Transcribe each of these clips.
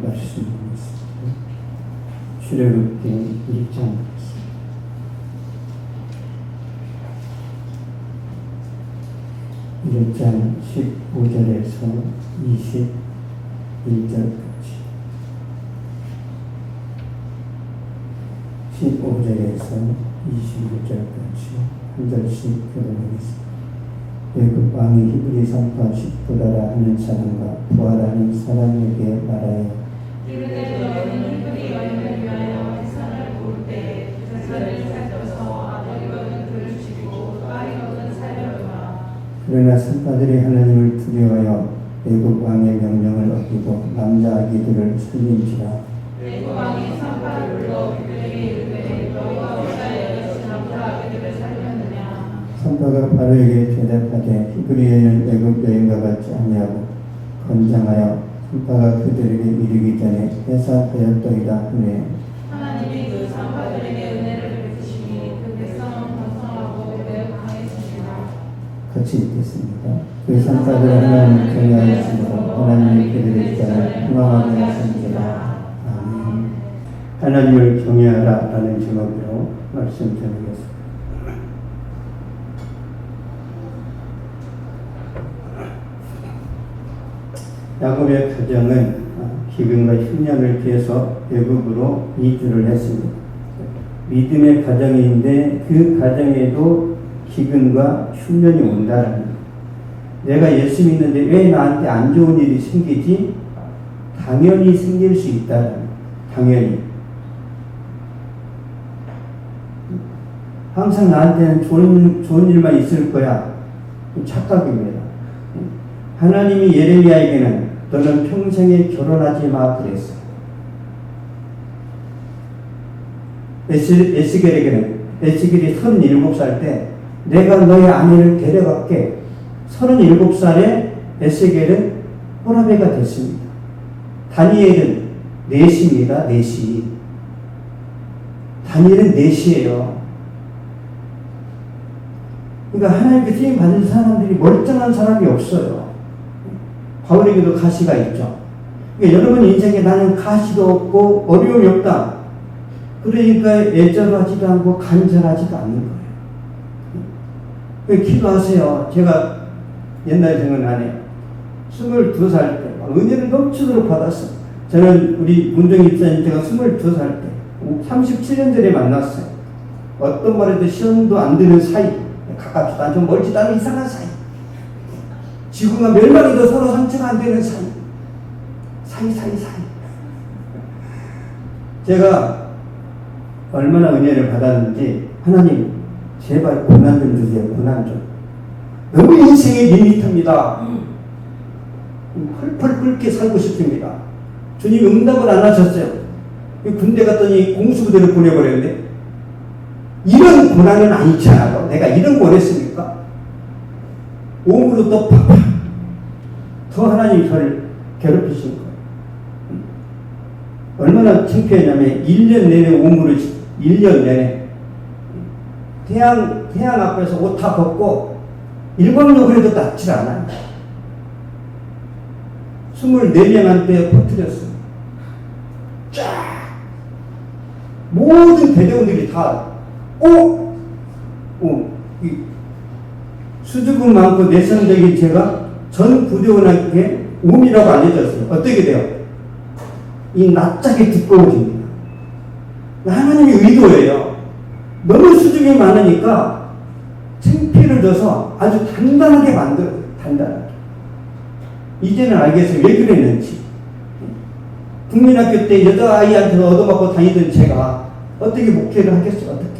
말씀드리겠습니다. 출애굽기 1장 1장 15절에서 21절까지 15절에서 21절까지 한 절씩 교독하겠습니다. 애굽 왕이 히브리 산파 십보다라 하는 사람과 부하라는 사람에게 말하여 이르되 너희는 히브리 여인을 위하여 해산을 볼 때 해산을 살펴서 아버리거든 그를 주시고 아이거든 살려두라. 그러나 산파들이 하나님을 두려워하여 애굽 왕의 명령을 어기고 남자 아기들을 살린지라. 애굽 왕이 산파를 불러 그들에게 이르되 너희가 어찌하여 남자 아기들을 살렸느냐. 산파가 바로에게 대답하되 히브리 여인은 애굽 여인과 같지 아니하고 건장하여 산파가 그들에게 이르기 전에 해산하였더이다 하네. 하나님이 그 산파들에게 은혜를 베푸시니 그 백성은 번성하고 매우 강해집니다. 같이 읽겠습니다. 그 산파들 하나님을 경외하였으므로 하나님이 그들의 입장을 희망하게 하신지라. 아멘. 하나님을 경외하라 라는 제목으로 말씀드리겠습니다. 야곱의 가정은 기근과 흉년을 피해서 애굽으로 이주를 했습니다. 믿음의 가정인데 그 가정에도 기근과 흉년이 온다라는 거예요. 내가 예수 믿는데 왜 나한테 안 좋은 일이 생기지? 당연히 생길 수 있다라는 거예요. 당연히. 항상 나한테는 좋은 일만 있을 거야. 착각입니다. 하나님이 예레미야에게는 너는 평생에 결혼하지 마 그랬어요. 에스겔에게는 에스겔이 37살 때 내가 너의 아내를 데려갈게. 37살에 에스겔은 호라베가 됐습니다. 다니엘은 넷입니다. 넷이. 다니엘은 넷이에요. 그러니까 하나님께 쓰임 받은 사람들이 멀쩡한 사람이 없어요. 바울에게도 가시가 있죠. 그러니까 여러분 인생에 나는 가시도 없고 어려움이 없다. 그러니까 애절하지도 않고 간절하지도 않는 거예요. 기도하세요. 제가 옛날 생각 나네요. 22살 때 은혜를 넘치도록 받았어요. 저는 우리 문정 입사님 제가 22살 때 37년 전에 만났어요. 어떤 말에도 시험도 안 드는 사이, 가깝지도 않고 멀지도 않은 이상한 사이, 지구가 멸망해도 서로 상처가 안 되는 사이. 제가 얼마나 은혜를 받았는지, 하나님 제발 고난 좀 주세요. 고난 좀. 너무 인생이 밋밋합니다. 펄펄 끓게 살고 싶습니다. 주님 응답을 안 하셨어요. 군대 갔더니 공수부대를 보내버렸는데 이런 고난은 아니잖아요. 내가 이런 걸 했습니까? 오므로 또 팍팍 더 하나님이 저를 괴롭히신 거예요. 얼마나 창피했냐면 1년 내내 오므로 1년 내내 태양 앞에서 옷 다 벗고 일광욕을 해도 낫질 않아요. 24명한테 퍼뜨렸어요. 쫙 모든 대대원들이 다 수줍음 많고 내성적인 제가 전 부대원에게 옴이라고 알려졌어요. 어떻게 돼요? 이 낯짝이 두꺼워집니다. 하나님의 의도예요. 너무 수줍음이 많으니까 창피를 줘서 아주 단단하게 만들어요. 단단하게. 이제는 알겠어요. 왜 그랬는지. 국민학교 때 여자아이한테 얻어맞고 다니던 제가 어떻게 목회를 하겠어요? 어떻게.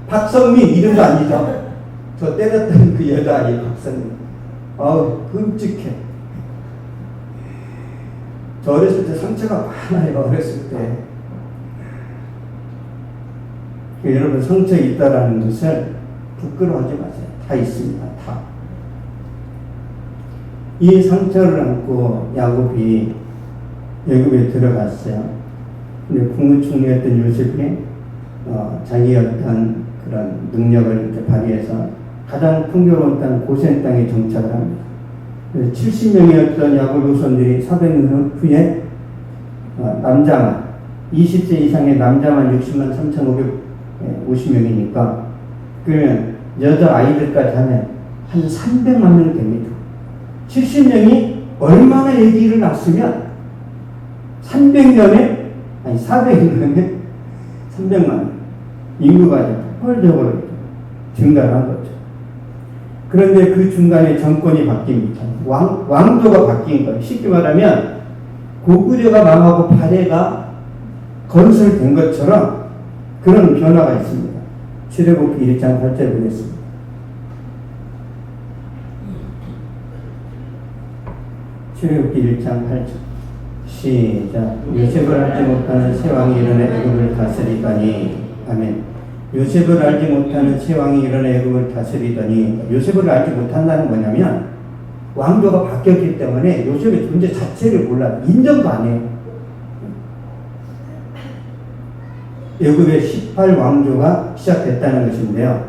박성민 이름도 아니죠. 저 때렸던 그 여자아이 박성민. 끔찍해. 저 어렸을 때 상처가 많아요. 어렸을 때. 여러분 상처 있다라는 것을 부끄러워하지 마세요. 다 있습니다. 다. 이 상처를 안고 야곱이 애굽에 들어갔어요. 근데 국무총리였던 요셉이 자기의 어떤 그런 능력을 이렇게 발휘해서 가장 풍요로운 땅 고센 땅에 정착을 합니다. 70명이었던 야곱 후손들이 400년 후에 남자만 20세 이상의 남자만 60만 3,550명이니까 그러면 여자 아이들까지 하면 한 300만 명 됩니다. 70명이 얼마나 얘기를 낳았으면 300년에 아니 400년에 300만 명 인구가 폭발적으로 증가를 한 거죠. 그런데 그 중간에 정권이 바뀝니다. 왕조가 바뀐 거예요. 쉽게 말하면 고구려가 망하고 발해가 건설된 것처럼 그런 변화가 있습니다. 출애굽기 1장 8절 보겠습니다. 출애굽기 1장 8절 시작. 요셉을 알지 못하는 새 왕이 일어나 애굽을 다스리더니 아멘. 요셉을 알지 못하는 새 왕이 일어나 애굽을 다스리더니 요셉을 알지 못한다는 뭐냐면 왕조가 바뀌었기 때문에 요셉의 존재 자체를 몰라 인정도 안 해요. 애굽의 18왕조가 시작됐다는 것인데요.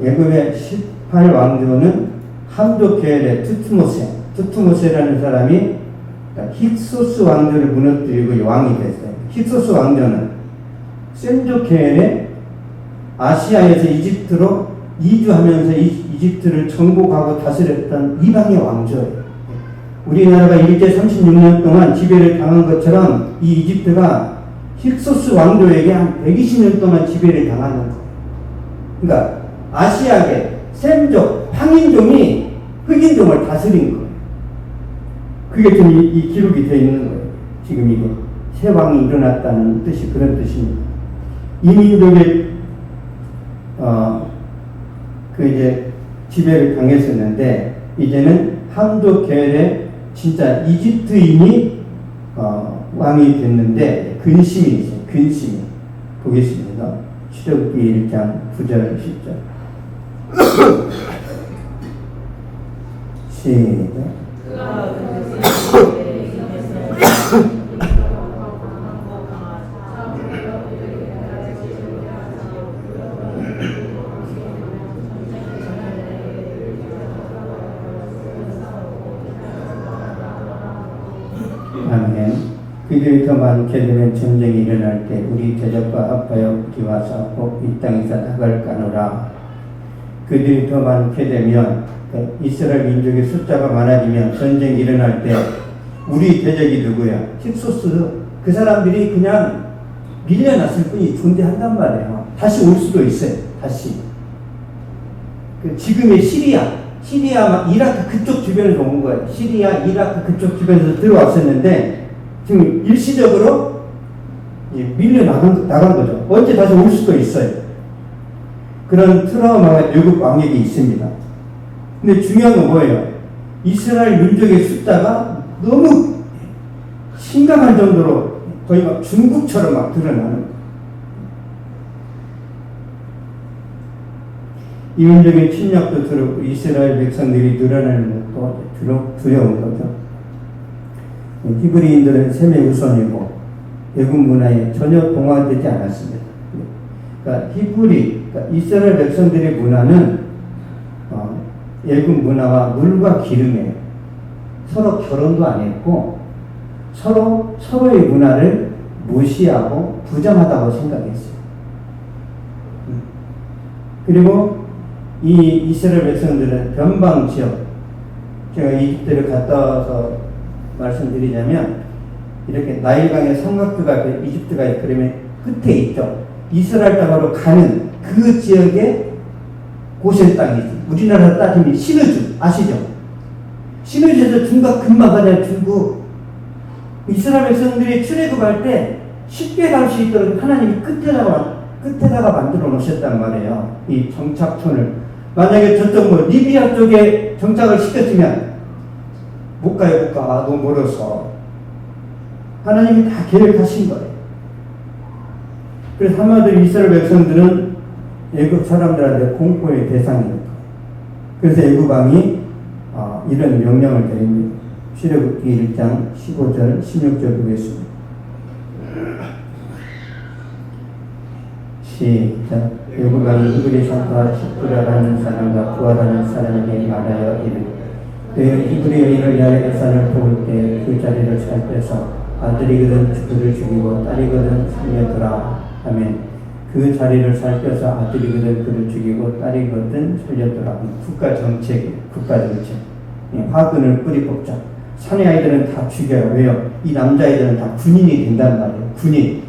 애굽의 18왕조는 함조 계열의 투트모세라는 사람이 힉소스 왕조를 무너뜨리고 왕이 됐어요. 힉소스 왕조는 센조 계열의 아시아에서 이집트로 이주하면서 이집트를 정복하고 다스렸던 이방의 왕조예요. 우리나라가 일제 36년 동안 지배를 당한 것처럼 이 이집트가 힉소스 왕조에게 한 120년 동안 지배를 당하는 거예요. 그러니까 아시아계 셈족, 황인종이 흑인종을 다스린 거예요. 그게 지금 이 기록이 되어 있는 거예요. 지금 이게 새 왕이 일어났다는 뜻이 그런 뜻입니다. 이 민족의 이제 지배를 당했었는데 이제는 함조 계열의 진짜 이집트인이 왕이 됐는데 근심이 있어요. 근심이 보겠습니다. 출애굽기 1장 9절 10절 시작. 아멘. 그들이 더 많게 되면 전쟁이 일어날 때 우리 대적과 아파여 기와 싸우고 이 땅에서 나갈까노라. 그들이 더 많게 되면 이스라엘 민족의 숫자가 많아지면 전쟁이 일어날 때 우리 대적이 누구야? 힉소스 그 사람들이 그냥 밀려났을 뿐이 존재한단 말이에요. 다시 올 수도 있어요. 다시 지금의 시리아 이라크 그쪽 주변에서 온 거예요. 시리아, 이라크 그쪽 주변에서 들어왔었는데 지금 일시적으로 밀려나간 거죠. 언제 다시 올 수도 있어요. 그런 트라우마가 애굽 왕에게 있습니다. 근데 중요한 건 뭐예요? 이스라엘 민족의 숫자가 너무 심각한 정도로 거의 막 중국처럼 막 드러나는 거예요. 이 민족의 침략도 두렵고 이스라엘 백성들이 늘어나는 것도 두려운 거죠. 히브리인들은 셈의 후손이고 애굽 문화에 전혀 동화되지 않았습니다. 그러니까 이스라엘 백성들의 문화는 애굽 문화와 물과 기름이에요. 서로 결혼도 안 했고 서로의 문화를 무시하고 부정하다고 생각했어요. 그리고 이 이스라엘 백성들은 변방 지역, 제가 이집트를 갔다 와서 말씀드리자면 이렇게 나일강의 삼각주가 이집트가 그러면 끝에 있죠. 이스라엘 땅으로 가는 그 지역에 고센 땅이지. 우리나라 따지면 시느주 아시죠? 시느주에서 중국 금방 가잖아요. 중국. 이스라엘 백성들이 출애굽할 때 쉽게 갈 수 있도록 하나님이 끝에다가 만들어 놓으셨단 말이에요. 이 정착촌을. 만약에 저쪽 리비아 쪽에 정착을 시켰으면 못 가요. 너무 멀어서. 하나님이 다 계획하신 거예요. 그래서 한마디로 이스라엘 백성들은 애굽 사람들한테 공포의 대상이었고, 그래서 애굽 왕이 이런 명령을 드립니다. 출애굽기 1장 15절 16절 보겠습니다. 시작. 여호와는 히브리 성과 십부라라는 사람과 부하라는 사람에게 말하여 이르되 너희는 히브리 여인을 위하여 예산을 도울 때 그 자리를 살펴서 아들이거든 그를 죽이고 딸이거든 살려두라. 아멘. 그 자리를 살펴서 아들이거든 그를 죽이고 딸이거든 살려두라. 국가 정책이에요. 국가 정책. 화근을 뿌리 뽑자. 사내 아이들은 다 죽여요. 왜요? 이 남자아이들은 다 군인이 된단 말이에요. 군인.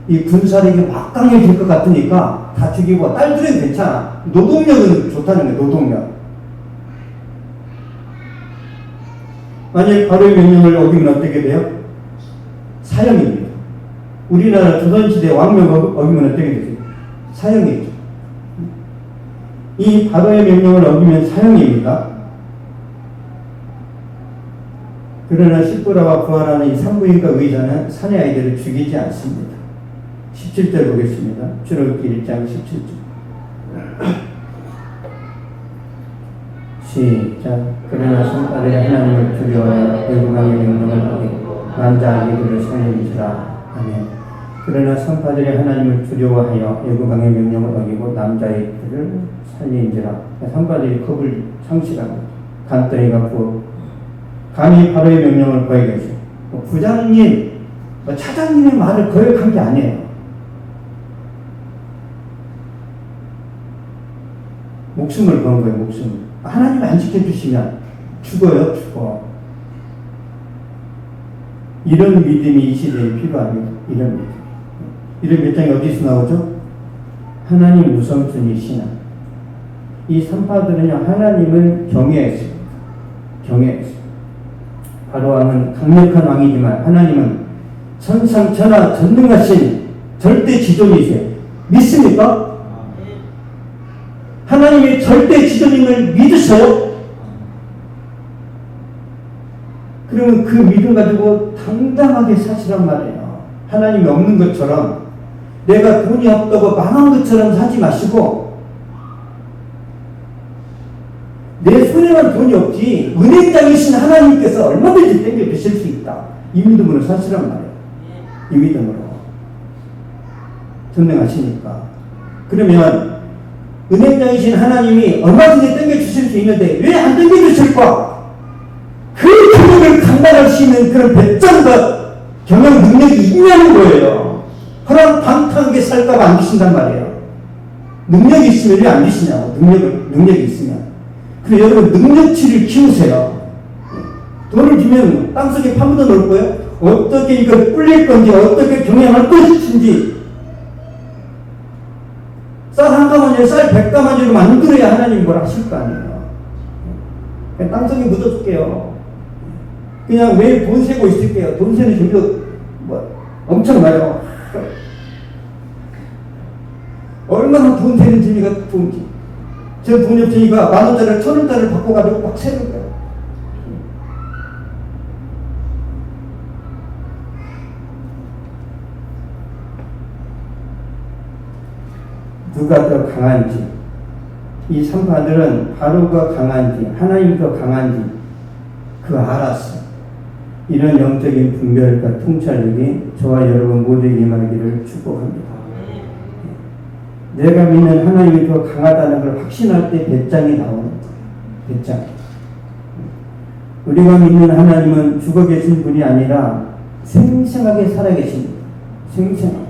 이 군사력이 막강해질 것 같으니까 다 죽이고 딸들은 괜찮아. 노동력은 좋다는 거예요. 노동력. 만약에 바로의 명령을 어기면 어떻게 돼요? 사형입니다. 우리나라 조선시대 왕명 어기면 어떻게 되죠? 사형이죠. 이 바로의 명령을 어기면 사형입니다. 그러나 십부라와 부하라는 이 산부인과 의사는 사내 아이들을 죽이지 않습니다. 17절 보겠습니다. 출애굽기 1장 17절. 시작. 그러나 손바닥에 하나님을 두려워하여 애국왕의 명령을 어기고 남자 아기들을 살리니라. 아멘. 그러나 선파들이 하나님을 두려워하여 애국왕의 명령을 어기고 남자아이들을 살리니라. 선파들이 겁을 상실합니다. 간더리가 부어 감히 바로의 명령을 거역해서 부장님, 차장님의 말을 거역한 게 아니에요. 목숨을 건 거예요. 목숨을. 하나님 안 지켜주시면 죽어요. 죽어. 이런 믿음이 이 시대에 필요합니다. 이런 믿음. 이런 밑장이 어디서 나오죠? 하나님 우선순위 신앙. 이 산파들은요, 하나님을 경외했습니다. 경외했습니다. 바로 왕은 강력한 왕이지만 하나님은 천상천하 전능하신 절대 지존이세요. 믿습니까? 하나님의 절대 지존임을 믿으세요? 그러면 그 믿음 가지고 당당하게 사시란 말이에요. 하나님이 없는 것처럼, 내가 돈이 없다고 망한 것처럼 사지 마시고, 내 손에만 돈이 없지 은행장이신 하나님께서 얼마든지 땡겨 주실 수 있다. 이 믿음으로 사시란 말이에요. 이 믿음으로. 전능하시니까. 그러면 은행장이신 하나님이 얼마든지 땡겨 주실 수 있는데 왜 안 땡겨 주실까? 그 경영을 감당할 수 있는 그런 배짱과 경영 능력이 있냐는 거예요. 허랑방탕하게 살까봐 안 주신단 말이에요. 능력이 있으면 왜 안 주시냐고. 능력이 있으면. 그래서 여러분 능력치를 키우세요. 돈을 주면 땅속에 파묻어 놓을 거예요. 어떻게 이걸 불릴 건지, 어떻게 경영할 것인지. 쌀 한 가마니에 쌀 100가마니로 만들어야 하나님이 뭘 하실 거 아니에요. 그냥 땅속에 묻어줄게요. 그냥 매일 돈 세고 있을게요. 돈 세는 종교 엄청 많아요. 얼마나 돈 세는 재미가 좋은지. 저 돈이 없으니까 10,000원짜리를 1,000원짜리를 바꿔가지고 막 세는 거예요. 누가 더 강한지, 이 산파들은 바로가 강한지 하나님이 더 강한지 그거 알았어. 이런 영적인 분별과 통찰력이 저와 여러분 모두에게 임하기를 축복합니다. 내가 믿는 하나님이 더 강하다는 걸 확신할 때 배짱이 나오는 거예요. 배짱. 우리가 믿는 하나님은 죽어 계신 분이 아니라 생생하게 살아계십니다. 생생하게.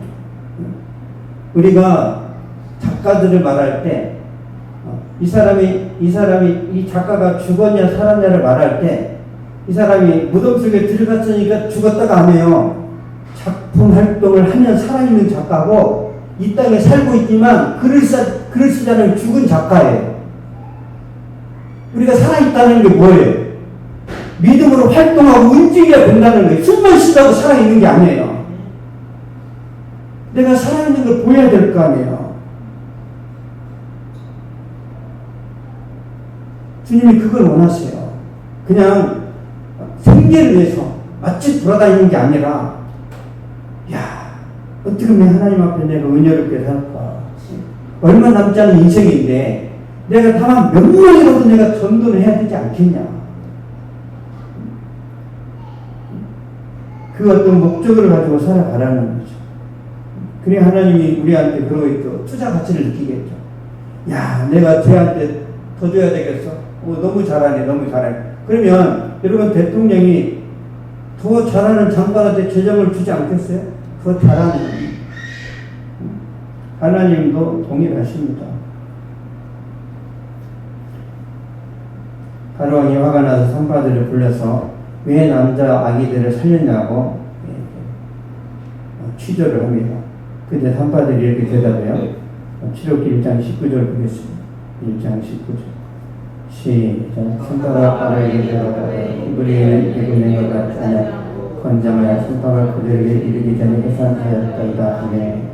우리가 작가들을 말할 때 이 작가가 죽었냐 살았냐를 말할 때 이 사람이 무덤 속에 들어갔으니까 죽었다가 안 해요. 작품 활동을 하면 살아있는 작가고 이 땅에 살고 있지만 글을 쓰지 않으면 죽은 작가예요. 우리가 살아있다는 게 뭐예요? 믿음으로 활동하고 움직여야 된다는 거예요. 숨만 쉬다고 살아있는 게 아니에요. 내가 살아있는 걸 보여야 될 거 아니에요. 주님이 그걸 원하세요. 그냥 생계를 위해서 마치 돌아다니는 게 아니라, 야, 어떻게 하면 하나님 앞에 내가 은혜롭게 살까? 얼마 남지 않은 인생인데 내가 다만 몇 명이라도 내가 전도를 해야 되지 않겠냐? 그 어떤 목적을 가지고 살아가라는 거죠. 그래 하나님이 우리한테 그러고 또 투자 가치를 느끼겠죠. 야, 내가 쟤한테 더 줘야 되겠어. 너무 잘하네, 너무 잘하네. 그러면 여러분 대통령이 더 잘하는 장관한테 재정을 주지 않겠어요? 더 잘하는 하나님도 동일하십니다. 바로왕이 화가 나서 산파들을 불러서 왜 남자 아기들을 살렸냐고 취조를 합니다. 근데 산파들이 이렇게 대답해요. 출애굽기 1장 19절 보겠습니다. 1장 19절 시작. 산파가 바로에게 대답하되 우리는 애굽인 것 같지 않아 건장하여 산파가 그들에게 이르기 전에 해산하였다이다. 아멘.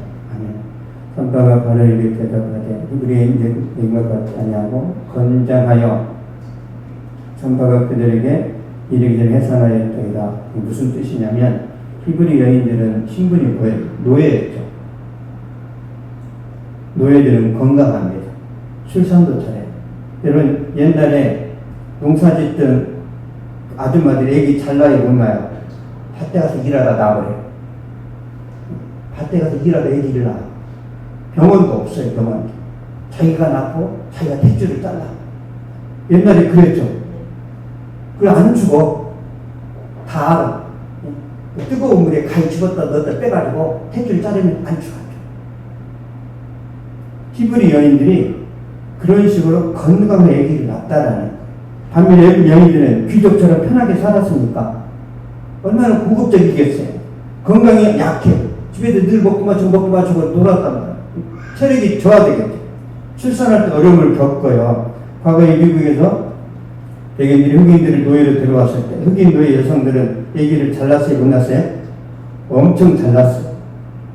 산파가 바로에게 대답하되 우리는 애굽인 것 같지 않냐고 건장하여 산파가 그들에게 이르기 전에 해산하였다이다. 무슨 뜻이냐면 히브리 여인들은 신분이 뭐예요? 노예였죠. 노예들은 건강합니다. 출산도 잘해요. 여러분 옛날에 농사 짓던 아줌마들이 애기 잘 나요 못 나요? 밭에 가서 일하다 나버려요. 밭에 가서 일하다 애기를 낳아. 병원도 없어요. 병원. 자기가 낳고 자기가 탯줄을 잘라. 옛날에 그랬죠. 그래 안 죽어. 다 알아. 뜨거운 물에 가위 집었다 넣었다 빼가지고 탯줄 자르면 안 죽어. 히브리 여인들이 그런 식으로 건강하게 아기를 낳았다라는 거예요. 반면에 여인들은 귀족처럼 편하게 살았으니까 얼마나 고급적이겠어요. 건강이 약해. 집에도 늘 먹고 마시고 놀았단 말이에요. 체력이 저하되겠죠. 출산할 때 어려움을 겪어요. 과거에 미국에서 백인들이 흑인들을 노예로 데려왔을 때 흑인 노예 여성들은 아기를 잘 낳았어요? 못 낳았어요? 엄청 잘 낳았어요.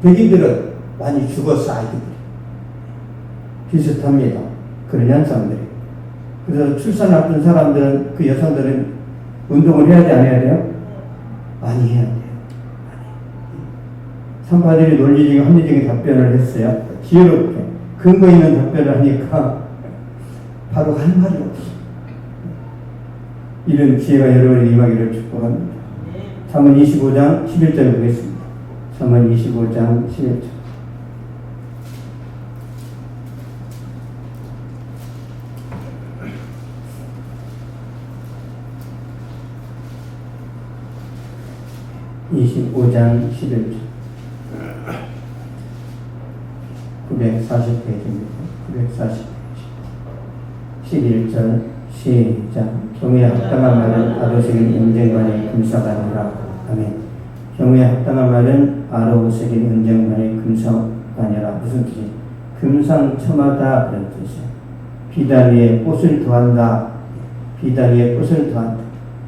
백인들은 많이 죽었어 아이들이. 비슷합니다. 그런 현상들이. 그래서 출산 앞둔 사람들은, 그 여성들은 운동을 해야 돼, 안 해야 돼요? 많이 해야 돼요. 산파들이 논리적인, 합리적인 답변을 했어요. 지혜롭게. 근거 있는 답변을 하니까 바로 할 말이 없어. 이런 지혜가 여러분에게 임하기를 축복합니다. 잠언 25장 11절 보겠습니다. 잠언 25장 11절. (25장 11절) 940페이지입니다. 940페이지 11절 시작. 경우에 합당한 말은 아로새긴 은쟁반의 금사가 아니라. 아멘. 경우에 합당한 말은 아로새긴 은쟁반의 금사가 아니라. 무슨 뜻이? 금상첨하다 그런 뜻이에요. 비단 위에 꽃을 더한다. 비단 위에 꽃을 더한다.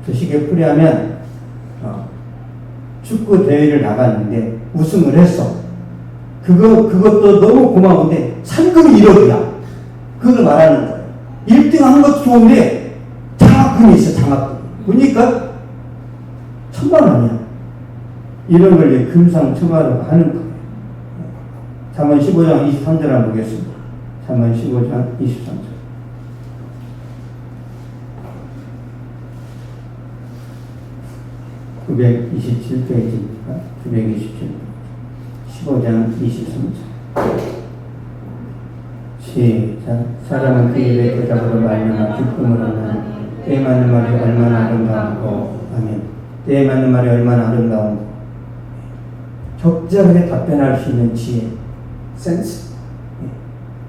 그 식에 풀이하면 축구 대회를 나갔는데 우승을 했어. 그것도 너무 고마운데 상금이 1억이야. 그걸 말하는 거예요. 1등 한 것도 좋은데 장학금이 있어. 장학금. 보니까 1,000,000원이야. 이런 걸 금상첨화로 하는 거예요. 잠언 15장 23절 한번 보겠습니다. 잠언 15장 23절. 927페이지입니다. 927페이지. 15장 23절. 시작. 사람은 그 입의 대답으로 말미암아 기쁨을 얻나니 때에 맞는 말이 얼마나 아름다운고. 아멘. 때에 맞는 말이 얼마나 아름다운고. 적절하게 답변할 수 있는 지혜, 센스.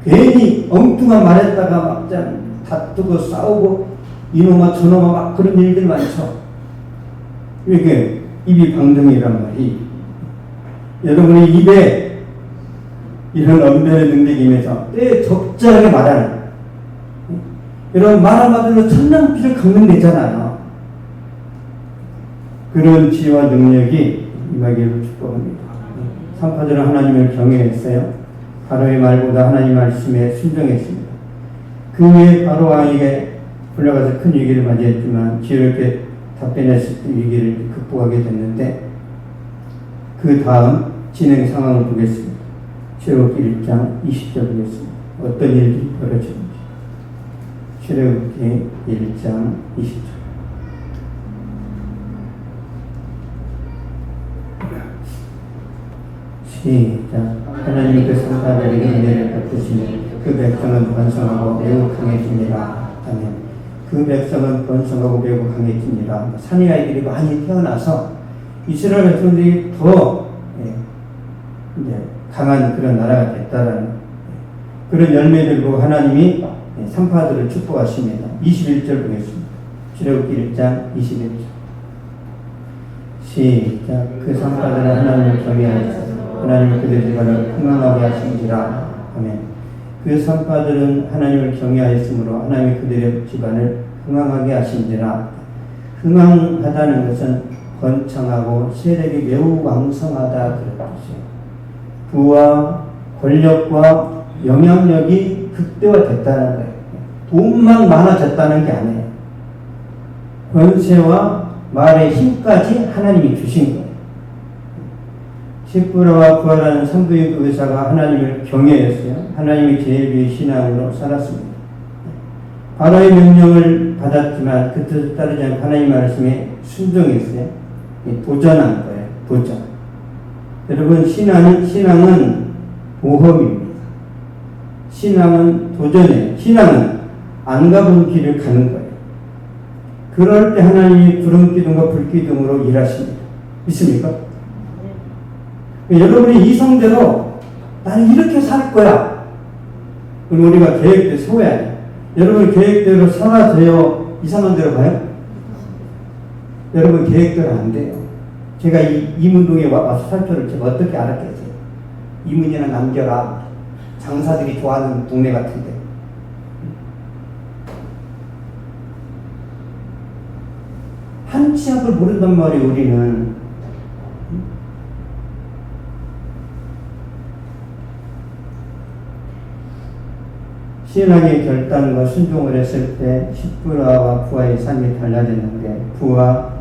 괜히 엉뚱한 말했다가 막 다투고 싸우고 이놈아 저놈아 막 그런 일들 많죠. 이게 입이 방정이란 말이 여러분의 입에 이런 언변의 능력이 임해서 때에 적절하게 말하는, 여러분 말 한마디로 천냥빚을 갚는 데잖아요. 그런 지혜와 능력이 임하기를 축복합니다. 산파들은 하나님을 경외했어요. 바로의 말보다 하나님 말씀에 순종했습니다. 그 후에 바로 왕에게 불려가서 큰 위기를 맞이했지만 지혜롭게 답변했을 때 위기를 극복하게 됐는데, 그 다음 진행 상황을 보겠습니다. 출애굽기 1장 20절 보겠습니다. 어떤 일이 벌어지는지. 출애굽기 1장 20절. 시작. 하나님이 그 성파들에게 은혜를 베푸시니 그 백성은 번성하고 매우 강해집니다. 아멘. 그 백성은 번성하고 매우 강해집니다. 산의 아이들이 많이 태어나서 이스라엘 백성들이 더 이제 강한 그런 나라가 됐다라는 그런 열매를 보고 하나님이 산파들을 축복하십니다. 21절 보겠습니다. 출애굽기 1장 21절. 시작. 그 산파들은 하나님을 경외하였으며 하나님이 그들 집안을 흥왕하게 하신지라. 아멘. 그 산파들은 하나님을 경외하였으므로 하나님이 그들의 집안을 흥왕하게 하신지라. 흥왕하다는 것은 번창하고 세력이 매우 왕성하다 그런 뜻이에요. 부와 권력과 영향력이 극대화됐다는 거예요. 돈만 많아졌다는 게 아니에요. 권세와 말의 힘까지 하나님이 주신 거예요. 십부라와 부하라는 산부인 그 의사가 하나님을 경외했어요. 하나님이 제일 위의 신앙으로 살았습니다. 바로의 명령을 받았지만 그 뜻을 따르지 않고 하나님 말씀에 순종했어요. 도전한 거예요. 도전. 여러분, 신앙은 보험입니다. 신앙은 도전이에요. 신앙은 안 가본 길을 가는 거예요. 그럴 때 하나님이 구름 기둥과 불 기둥으로 일하십니다. 믿습니까? 여러분이 이성대로 나는 이렇게 살 거야. 그럼 우리가 계획대로 세워야 돼요. 여러분 계획대로 살아서요 이상한 데로 가요? 여러분 계획대로 안 돼요. 제가 이문동에 와서 살 줄을 제가 어떻게 알았겠어요? 이문이나 남겨라. 장사들이 좋아하는 동네 같은데. 한 치 앞을 모른단 말이에요, 우리는. 신앙의 결단과 순종을 했을 때 십부라와 부하의 삶이 달라졌는데 부와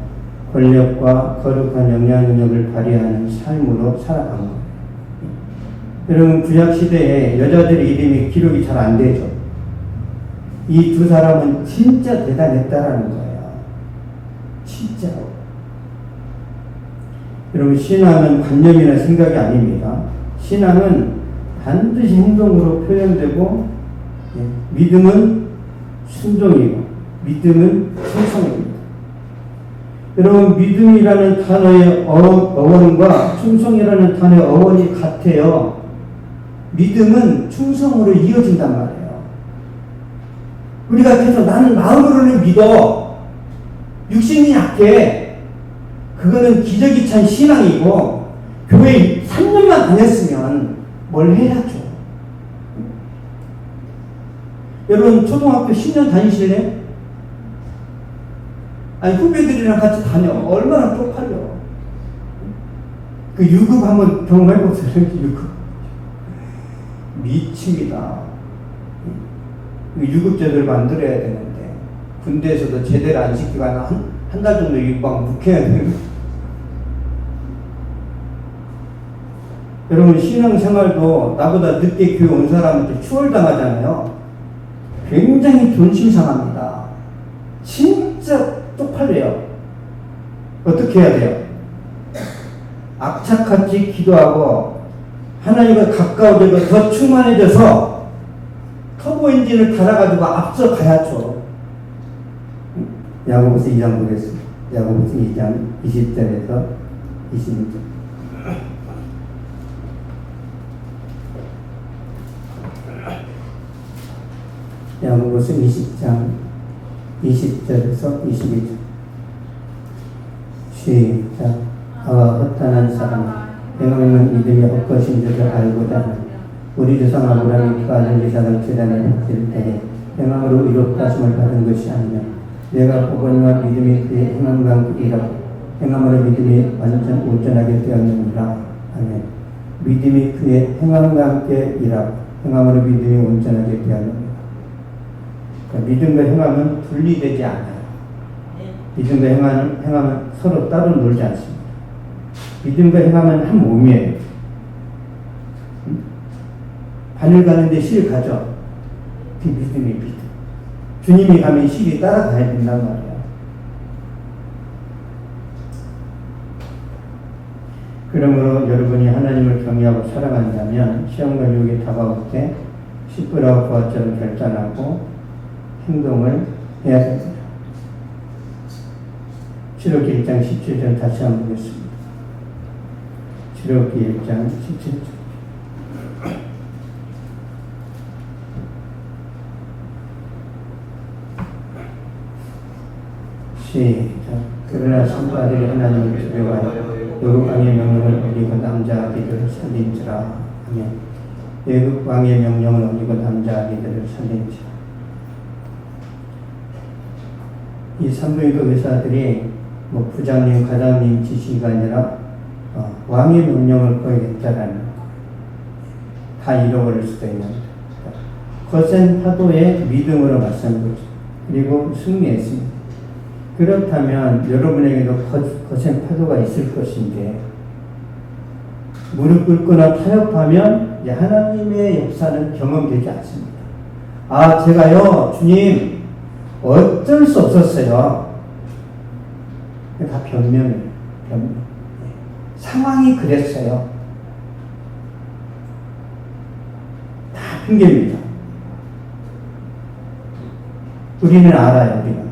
권력과 거룩한 영향력을 발휘하는 삶으로 살아간 거예요. 여러분 구약시대에 여자들의 이름이 기록이 잘 안 되죠. 이 두 사람은 진짜 대단했다라는 거예요. 진짜로. 여러분 신앙은 관념이나 생각이 아닙니다. 신앙은 반드시 행동으로 표현되고 믿음은 순종이고 믿음은 충성입니다. 여러분 믿음이라는 단어의 어원과 충성이라는 단어의 어원이 같아요. 믿음은 충성으로 이어진단 말이에요. 우리가 계속 나는 마음으로는 믿어. 육신이 약해. 그거는 기저귀 찬 신앙이고 교회 3년만 다녔으면 뭘 해야죠. 여러분 초등학교 10년 다니실래요? 아니 후배들이랑 같이 다녀. 얼마나 쪽팔려. 그 유급 한번 경험해보세요. 유급 미칩니다. 유급제도를 만들어야 되는데 군대에서도 제대로 안 시키고 한 달 정도 육방 묵혀야 되는. 여러분 신앙생활도 나보다 늦게 교회 온 사람한테 추월당하잖아요. 굉장히 존심상합니다. 진짜 쪽팔려요. 어떻게 해야 돼요? 악착같이 기도하고 하나님과 가까워지고 더 충만해져서 터보 엔진을 달아가지고 앞서 가야죠. 야고보서 2장 보겠습니다. 야고보서 2장 20절에서 26절. 야고보서 20장 20절에서 22절. 시작. 아와 허탄한 사람아 행함은 믿음이 헛것인 줄을 알고자 하는 우리 조상 아브라함이 그 아들 이삭을 제단에 바칠 때에 행함으로 이롭다 하심을 받은 것이 아니냐. 내가 보거니와 믿음이 그의 행함과 함께 일하고 행함으로 믿음이 완전 온전하게 되었느니라. 아멘. 믿음이 그의 행함과 함께 일하고 행함으로 믿음이 온전하게 되었느니라. 그러니까 믿음과 행함은 분리되지 않아요. 믿음과 행함은 서로 따로 놀지 않습니다. 믿음과 행함은 한 몸이에요. 바늘 가는데 실 가죠. 그 믿음이 믿음. 주님이 가면 실이 따라가야 된단 말이에요. 그러므로 여러분이 하나님을 경외하고 사랑한다면 시험과 유혹이 다가올 때 시프라와 부하처럼 결단하고 행동을 해야 됩니다. 출애굽기 1장 17절 다시 한번 보겠습니다. 출애굽기 1장 17절. 시작. 그러나 성도들이 하나님을 두려워하여 외국 왕의 명령을 어기고 남자 아기들을 살린지라. 아멘. 외국 왕의 명령을 어기고 남자 아기들을 살린지라. 이 산부인과 의사들이 뭐 부장님, 과장님 지시가 아니라 왕의 명령을 거역했다라는 거. 다 잃어버릴 수도 있는 거죠. 거센 파도에 믿음으로 맞선 거죠. 그리고 승리했습니다. 그렇다면 여러분에게도 거센 파도가 있을 것인데 무릎 꿇거나 타협하면 이제 하나님의 역사는 경험되지 않습니다. 아, 제가요, 주님, 어쩔 수 없었어요. 다 변명이에요. 변명. 상황이 그랬어요. 다 핑계입니다. 우리는 알아요, 우리가.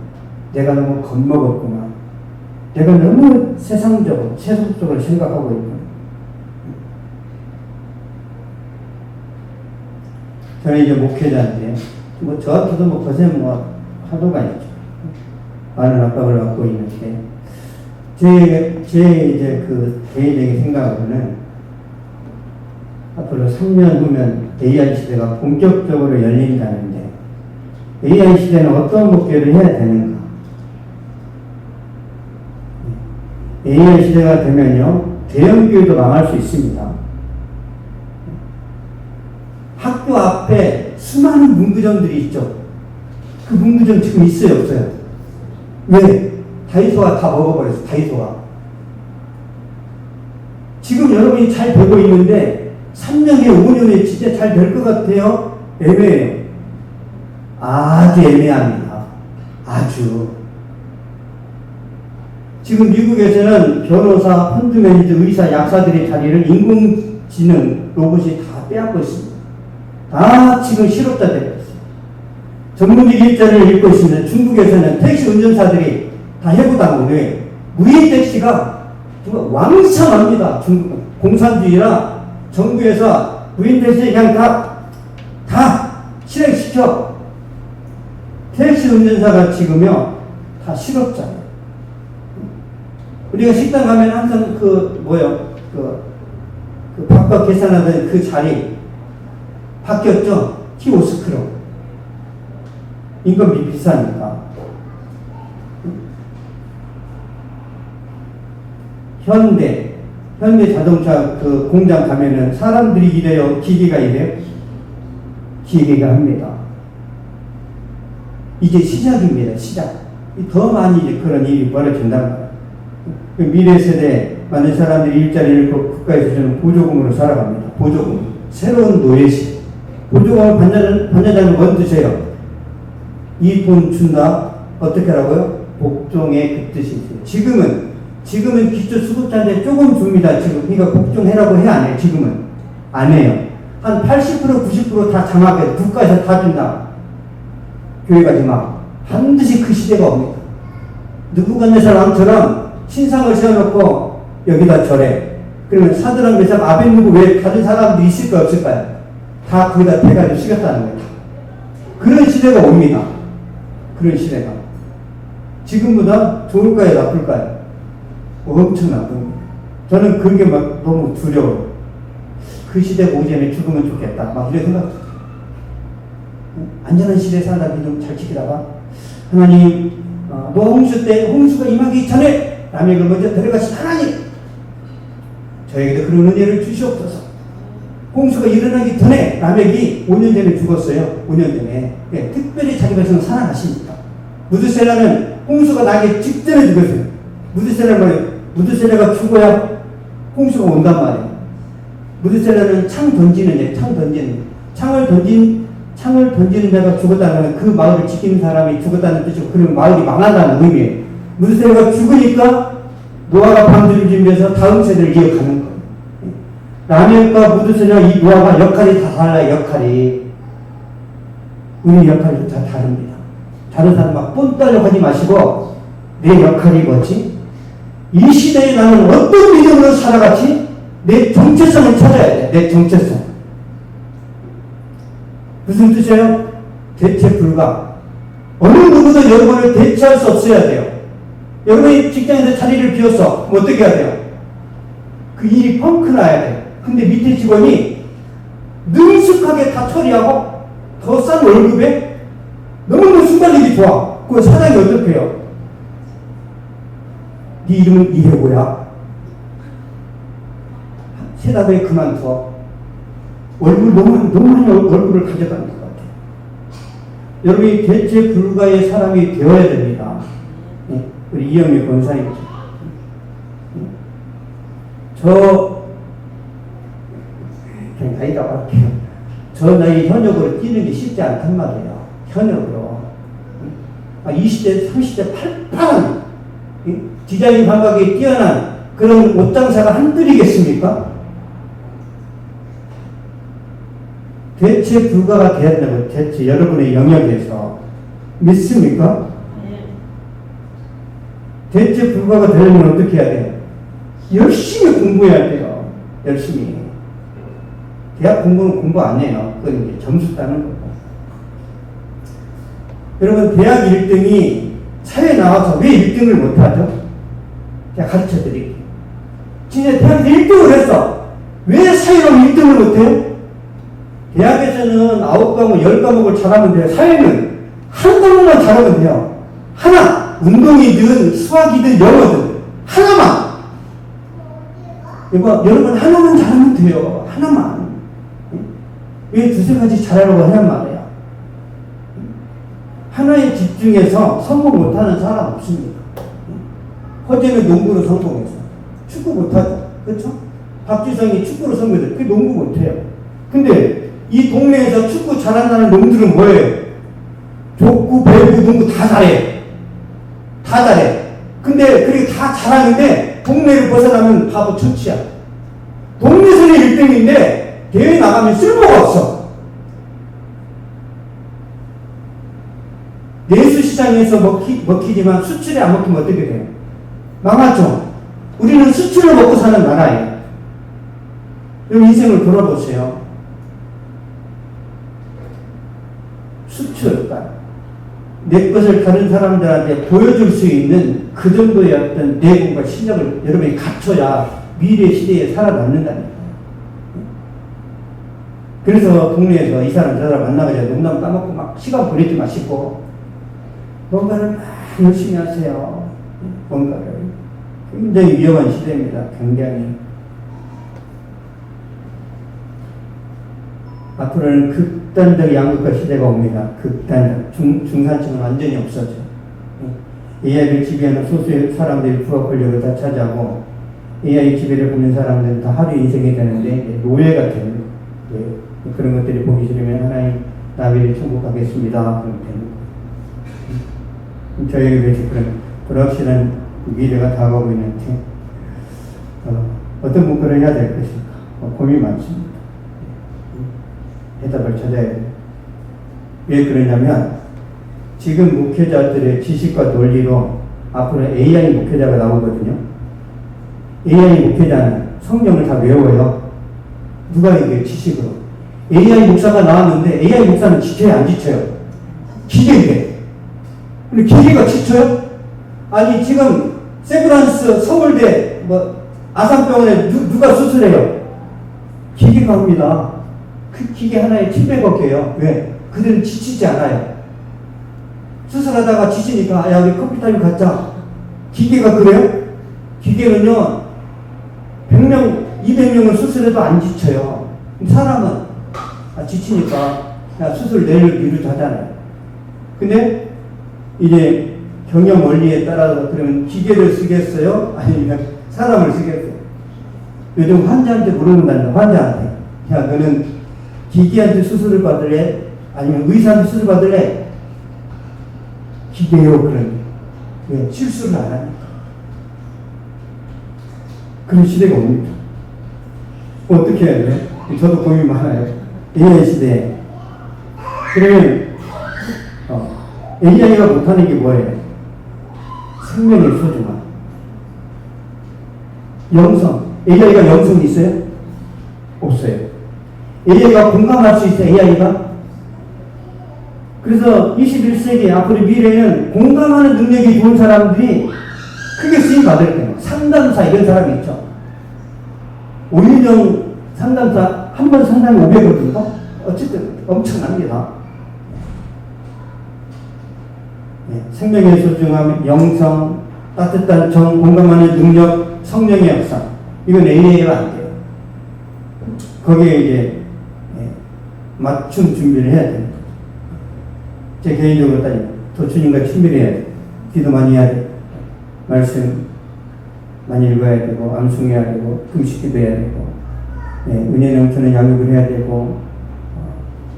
내가 너무 겁먹었구나. 내가 너무 세상적으로, 세속적으로 생각하고 있구나. 저는 이제 목회자인데, 뭐 저한테도 뭐 거센 파도가 있죠. 많은 압박을 받고 있는데, 제 이제 그 개인적인 생각으로는 앞으로 3년 후면 AI 시대가 본격적으로 열린다는데, AI 시대는 어떤 목회를 해야 되는가? AI 시대가 되면요, 대형교회도 망할 수 있습니다. 학교 앞에 수많은 문구점들이 있죠. 그 문구점 지금 있어요, 없어요? 왜? 다이소가 다 먹어버렸어, 다이소가. 지금 여러분이 잘 되고 있는데, 3년에, 5년에 진짜 잘 될 것 같아요? 애매해요. 아주 애매합니다. 아주. 지금 미국에서는 변호사, 펀드 매니저, 의사, 약사들의 자리를 인공지능 로봇이 다 빼앗고 있습니다. 다 지금 실업자 되고 있어요. 전문직 일자리를 잃고 있습니다. 중국에서는 택시 운전사들이 다 해고당하고, 왜? 무인 택시가 정말 왕성합니다. 중국은. 공산주의라 정부에서 무인 택시 그냥 다 실행시켜. 택시 운전사가 지금요, 다 실업자예요. 우리가 식당 가면 항상 그 밥값 계산하던 그 자리 바뀌었죠? 키오스크로. 인건비 비싸니까. 현대 자동차 그 공장 가면은 사람들이 일해요? 기계가 일해요? 기계가 합니다. 이제 시작입니다. 시작. 더 많이 이제 그런 일이 벌어진단 말이에요. 미래 세대 많은 사람들이 일자리를 국가에서 주는 보조금으로 살아갑니다. 보조금. 새로운 노예시. 보조금을 받는다는 건 뜻이에요. 이 돈 준다. 어떻게 하라고요? 복종의 그 뜻이 있어요. 지금은 기초수급자인데 조금 줍니다. 지금. 그러니까 복종해라고 해, 안 해요? 지금은. 안 해요. 한 80%, 90% 다 장악해. 국가에서 다 준다. 교회가 지금 반드시 그 시대가 옵니다. 느부갓네살 왕처럼 신상을 세워놓고 여기다 절해. 그러면 사드랑 메삭 아벤누고 왜 다른 사람들이 있을까 없을까요? 다 거기다 대가리를 시켰다는 거예요. 그런 시대가 옵니다. 그런 시대가. 지금보다 좋을까요, 나쁠까요? 엄청 나쁩니다. 저는 그게 막 너무 두려워요. 그 시대가 오기 전에 죽으면 좋겠다. 막 이런 생각. 안전한 시대에 살다 좀 잘 지키다가 하나님, 노홍수 때 홍수가 임하기 전에 남에게 먼저 데려가신 하나님, 저에게도 그런 은혜를 주시옵소서. 홍수가 일어나기 전에 라멕이 5년 전에 죽었어요. 5년 전에. 네, 특별히 자기 백성을 사랑하십니다. 무드셀라는 홍수가 나기 직전에 죽었어요. 무드셀라가 죽어야 홍수가 온단 말이에요. 무드셀라는 창을 던지는 자가 죽었다는 건 그 마을을 지키는 사람이 죽었다는 뜻이고, 그러면 마을이 망한다는 의미예요. 무드셀라가 죽으니까 노아가 방주를 준비해서 다음 세대를 이어가는 거예요. 라면과 무드스나 이 무화과 역할이 다 달라요. 역할이. 우리 역할이 다 다릅니다. 다른 사람 막 뽐따려 하지 마시고 내 역할이 뭐지? 이 시대에 나는 어떤 믿음으로 살아갔지? 내 정체성을 찾아야 돼. 내 정체성. 무슨 뜻이에요? 대체 불가. 어느 누구도 여러분을 대체할 수 없어야 돼요. 여러분이 직장에서 자리를 비웠어. 그럼 어떻게 해야 돼요? 그 일이 펑크 나야 돼요. 근데 밑에 직원이 능숙하게 다 처리하고 더 싼 월급에 너무너무 순발력이 좋아. 그 사장이 어떻게 해요? 네 이름은 이해고야. 세다더니 그만둬. 너무 많이 얼굴을 가져가는 것 같아요. 여러분이 대체 불가의 사람이 되어야 됩니다. 네, 우리 이영미 권사님. 그냥 나이라고 할게요. 저 나이 현역으로 뛰는 게 쉽지 않단 말이에요. 현역으로. 20대, 30대 팔팔한 디자인 감각이 뛰어난 그런 옷장사가 한둘이겠습니까? 대체 불가가 돼야 된다고 대체 여러분의 영역에서 믿습니까? 대체 불가가 되려면 어떻게 해야 돼요? 열심히 공부해야 돼요. 열심히. 대학 공부는 공부 안 해요. 그건 이제 점수 따는 거고. 여러분, 대학 1등이 사회에 나와서 왜 1등을 못하죠? 제가 가르쳐 드릴게요. 진짜 대학에서 1등을 했어. 왜 사회로 1등을 못해요? 대학에서는 9과목, 10과목을 잘하면 돼요. 사회는 한 과목만 잘하면 돼요. 하나! 운동이든 수학이든 영어든 하나만! 여러분 하나만 잘하면 돼요. 하나만. 왜 두세 가지 잘하려고 하냔 말이에요. 하나에 집중해서 성공 못하는 사람 없습니다. 허재는 농구로 성공했어. 축구 못하죠. 그렇죠? 박지성이 축구로 성공했어. 그게 농구 못해요. 근데 이 동네에서 축구 잘한다는 놈들은 뭐예요? 족구, 배구, 농구 다 잘해. 다 잘해. 근데 그렇게 다 잘하는데 동네를 벗어나면 바보 처치야. 동네에서는 1등인데 대회 나가면 쓸모가 없어. 내수시장에서 먹히지만 수출이 안 먹히면 어떻게 돼요? 망하죠. 우리는 수출을 먹고 사는 나라예요. 여러분 인생을 돌아보세요. 수출, 내 것을 다른 사람들한테 보여줄 수 있는 그 정도의 어떤 내공과 실력을 여러분이 갖춰야 미래 시대에 살아남는다니까요. 그래서 동네에서 이 사람 저 사람 만나가지고 농담 까먹고 막 시간 보내지 마시고 뭔가를 막 열심히 하세요. 뭔가를. 굉장히 위험한 시대입니다. 굉장히. 앞으로는 극단적 양극화 시대가 옵니다. 극단적. 중산층은 완전히 없어져. AI를 지배하는 소수의 사람들이 부와 권력을 다 차지하고 AI 지배를 받는 사람들은 다 하루 인생이 되는데 노예가 되는 거예요. 그런 것들이 보기 싫으면 하나님 나비를 천국하겠습니다. 그러면 되는 거예요. 저에게 왜 그런 불확실한 미래가 다가오고 있는지 어떤 목표를 해야 될 것인가 고민이 많습니다. 해답을 찾아야 돼요. 왜 그러냐면 지금 목회자들의 지식과 논리로 앞으로 AI 목회자가 나오거든요. AI 목회자는 성경을 다 외워요. 누가 얘기해요? 지식으로. AI 목사가 나왔는데 AI 목사는 지쳐요? 안 지쳐요? 기계인데. 근데 기계가 지쳐요? 아니 지금 세브란스 서울대 아산병원에 누가 수술해요? 기계가 합니다. 그 기계 하나에 700억 개요. 왜? 그들은 지치지 않아요. 수술하다가 지치니까 야 우리 커피타임 갖자. 기계가 그래요? 기계는요 100명 200명을 수술해도 안 지쳐요. 사람은 지치니까 야 수술 내일 미루자 하잖아요. 근데 이제 경영 원리에 따라서 그러면 기계를 쓰겠어요? 아니면 사람을 쓰겠어요? 요즘 환자한테 물어본다는 거야. 환자한테 야 너는 기계한테 수술을 받을래? 아니면 의사한테 수술 받을래? 기계요. 그러면 왜? 실수를 안 하니까. 그런 시대가 옵니다. 어떻게 해야 돼요? 저도 고민 많아요. AI 시대에. 그러면 AI가 못하는 게 뭐예요? 생명의 소중함. 영성. AI가 영성이 있어요? 없어요. AI가 공감할 수 있어요? AI가? 그래서 21세기 앞으로 미래에는 공감하는 능력이 좋은 사람들이 크게 쓰임받을 거예요. 상담사 이런 사람이 있죠. 오윤영 상담사 한 번 상담이 500원인가? 어쨌든 엄청납니다. 네, 생명의 소중함, 영성, 따뜻한 정, 공감하는 능력, 성령의 역사. 이건 AI가 안 돼요. 거기에 이제 맞춤 준비를 해야 됩니다. 제 개인적으로 따지면 더 주님과 친밀해야 돼요. 기도 많이 해야 돼요. 말씀 많이 읽어야 되고 암송해야 되고 금식기도 해야 되고 은혜 넘치는 양육을 해야 되고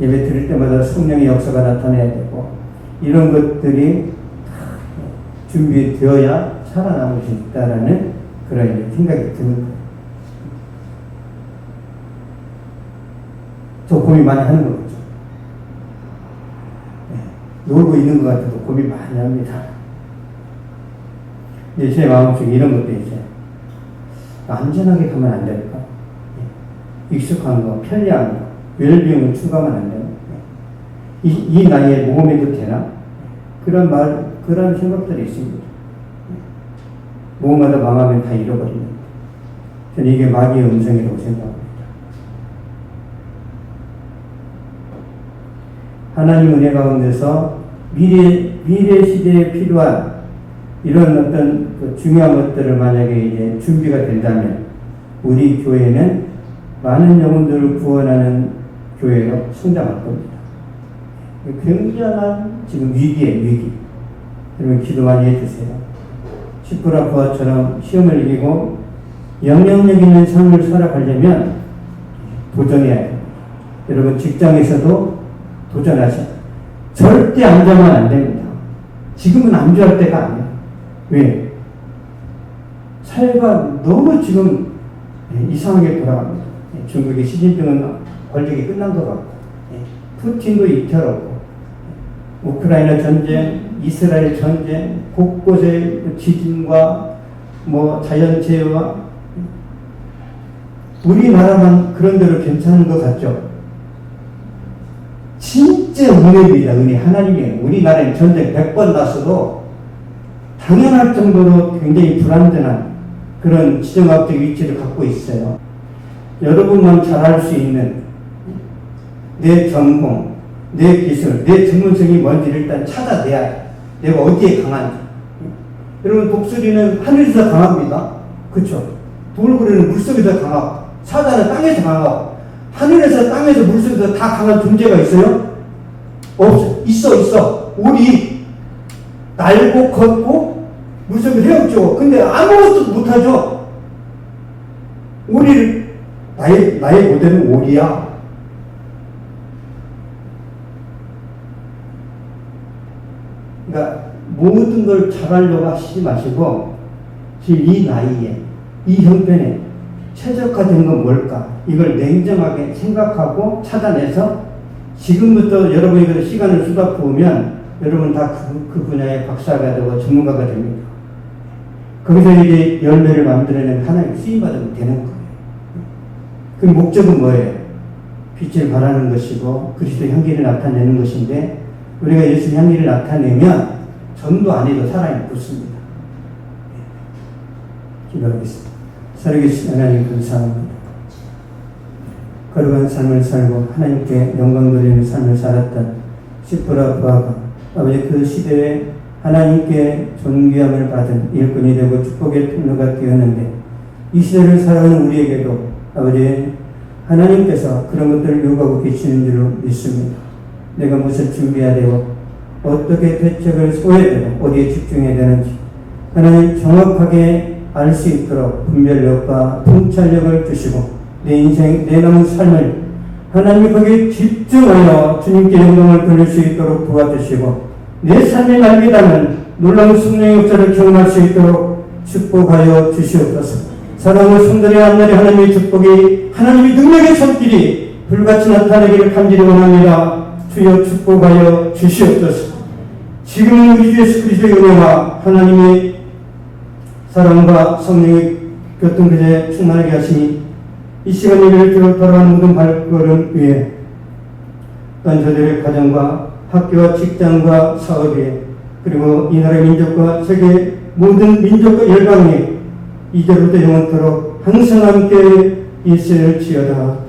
예배 드릴 때마다 성령의 역사가 나타나야 되고 이런 것들이 준비되어야 살아남을 수 있다라는 그런 생각이 드는 거예요. 저 고민 많이 하는 거죠. 놀고 있는 것 같아도 고민 많이 합니다. 이제 제 마음속에 이런 것도 있어요. 안전하게 가면 안 될까? 익숙한 거, 편리한 거, 웰빙을 추구하면 안 되나? 이 나이에 모험해도 되나? 그런 생각들이 있습니다. 모험하다 망하면 다 잃어버립니다. 저는 이게 마귀의 음성이라고 생각합니다. 하나님 은혜 가운데서 미래 시대에 필요한 이런 어떤 중요한 것들을 만약에 이제 준비가 된다면 우리 교회는 많은 영혼들을 구원하는 교회로 성장할 겁니다. 굉장한 지금 위기에 위기. 여러분 기도 많이 해주세요. 시프라 부하처럼 시험을 이기고 영향력 있는 삶을 살아가려면 도전해야 돼요. 여러분 직장에서도 도전하셔야 돼요. 절대 안주하면 안 됩니다. 지금은 안주할 때가 아니에요. 왜? 사회가 너무 지금 이상하게 돌아갑니다. 중국의 시진핑은 권력이 끝난 것 같고 푸틴도 이태롭고 우크라이나 전쟁, 이스라엘 전쟁, 곳곳에 지진과 자연재해와 우리나라만 그런 대로 괜찮은 것 같죠? 진짜 은혜입니다. 은혜 하나님이에요. 우리나라에 전쟁 100번 났어도 당연할 정도로 굉장히 불안전한 그런 지정학적 위치를 갖고 있어요. 여러분만 잘할 수 있는 내 전공, 내 기술, 내 전문성이 뭔지를 일단 찾아내야 돼. 내가 어디에 강한지. 여러분 독수리는 하늘에서 강합니다. 그렇죠? 돌고래는 물속에서 강하고 사자는 땅에서 강하고 하늘에서 땅에서 물속에서 다 강한 존재가 있어요? 없어. 있어. 오리 날고 걷고 물속에 헤엄쳐. 근데 아무것도 못하죠. 오리를 나의 모델은 오리야. 그러니까 모든 걸 잘하려고 하시지 마시고 지금 이 나이에 이 형편에 최적화된 건 뭘까? 이걸 냉정하게 생각하고 찾아내서 지금부터 여러분이 그 시간을 쏟아부으면 여러분 다 그 분야의 박사가 되고 전문가가 됩니다. 거기서 이제 열매를 만들어내는 하나님 쓰임받으면 되는 거예요. 그 목적은 뭐예요? 빛을 발하는 것이고 그리스도 향기를 나타내는 것인데 우리가 예수 향기를 나타내면 전도 안 해도 사람이 붙습니다. 기도하겠습니다. 살아계신 하나님 감사합니다. 거룩한 삶을 살고 하나님께 영광 돌리는 삶을 살았던 시프라 부하가 아버지 그 시대에 하나님께 존귀함을 받은 일꾼이 되고 축복의 통로가 되었는데 이 시대를 살아가는 우리에게도 아버지 하나님께서 그런 것들을 요구하고 계시는 줄로 믿습니다. 내가 무엇을 준비해야 되고 어떻게 대책을 세워야 되고 어디에 집중해야 되는지 하나님 정확하게 알 수 있도록 분별력과 통찰력을 주시고 내 인생 내 남은 삶을 하나님이 거기에 집중하여 주님께 영광을 돌릴 수 있도록 도와주시고 내 삶의 날개다는 놀라운 승리의 역사를 경험할 수 있도록 축복하여 주시옵소서. 사랑을 성전의 앞날에 하나님의 축복이 하나님의 능력의 손길이 불같이 나타나기를 간절히 원합니다. 주여 축복하여 주시옵소서. 지금은 우리 주 예수 그리스도의 은혜와 하나님의 사랑과 성령의 교통교제 충만하게 하시니 이 시간 예배를 들어 돌아가는 모든 발걸음 위에 또한 저들의 가정과 학교와 직장과 사업에 그리고 이 나라의 민족과 세계 모든 민족과 열방에 이제부터 영원토록 항상 함께 있을지어다.